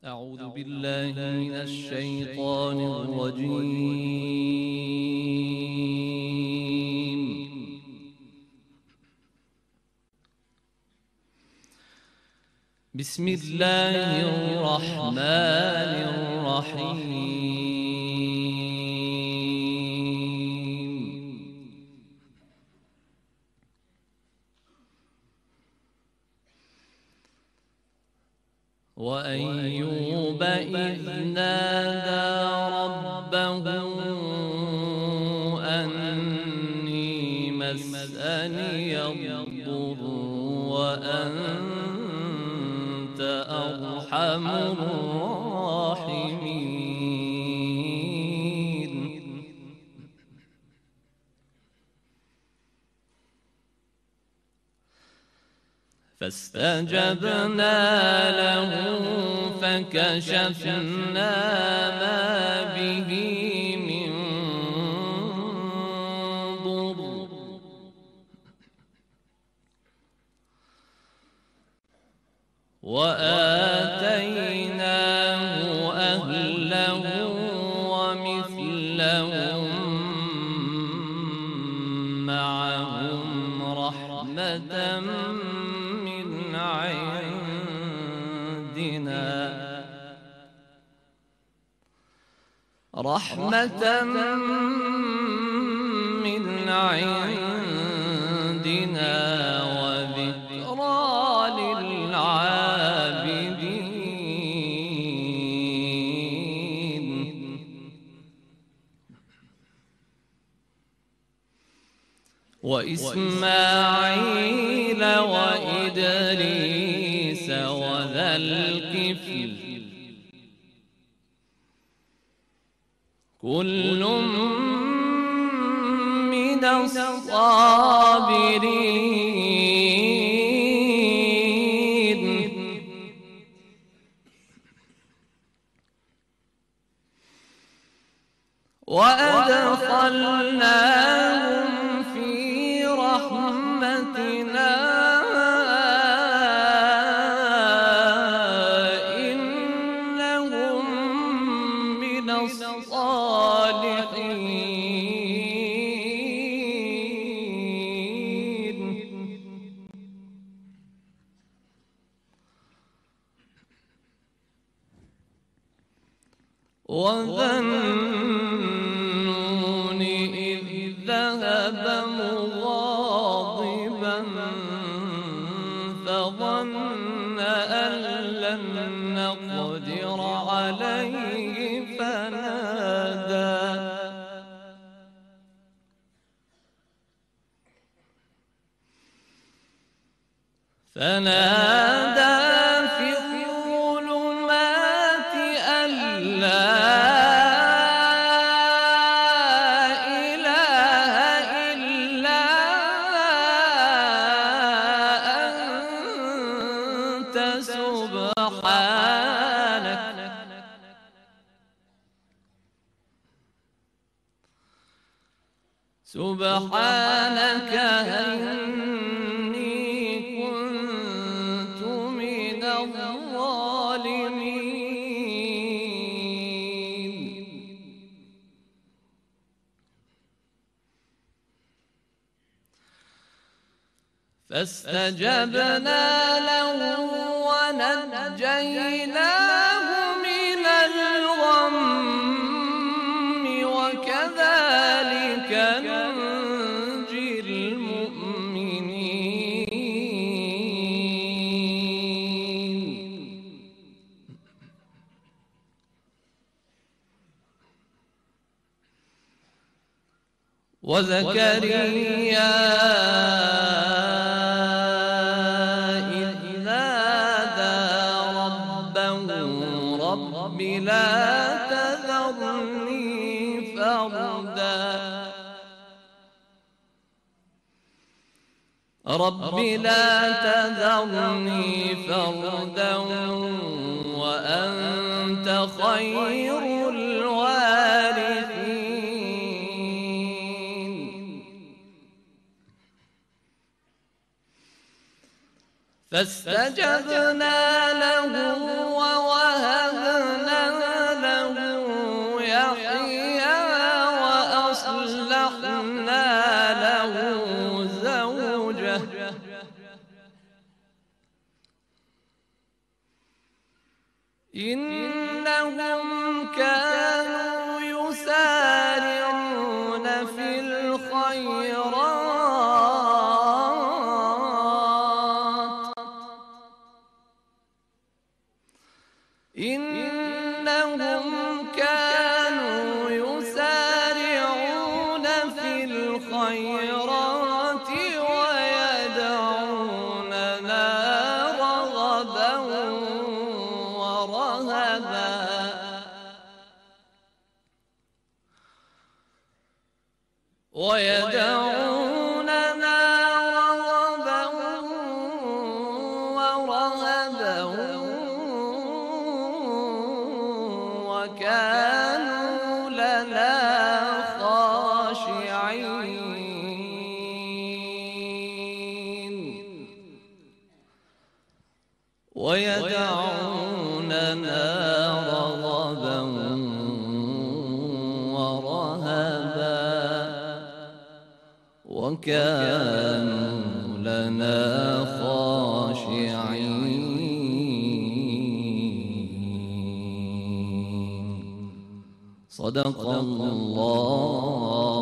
أعوذ بالله من الشيطان الرجيم. بسم الله الرحمن الرحيم. وأيوب إذ نادى ربه أني مسني الضر وأنت أرحم الراحمين. فاستجبنا له فكشفنا ما به من ضر وآتيناه أهله ومثلهم معهم رحمة من عندنا وذكرى للعابدين. وإسماعيل وإدريس وذا الكفل كل من الصابرين. وأدخلناهم في رحمتنا إنهم من الصالحين. وذا النون إذ ذهب مغاضبا فظن أن لن نقدر عليه فنادى في الظلمات أن لا إله إلا أنت سبحانك إني كنت من الظالمين. فاستجبنا له ونجيناه من الغم وكذلك ننجي المؤمنين. وزكريا إذ نادى ربه رب لا تذرني فردا وأنت خير الوارثين. فاستجبنا له ووهبنا إنهم كانوا يسارعون في الخيرات إنهم كانوا يسارعون في الخيرات ويدعوننا رغبا ورهبا وكانوا لنا خاشعين ويدعوننا رغبا ورهبا وكانوا لنا خاشعين. صدق الله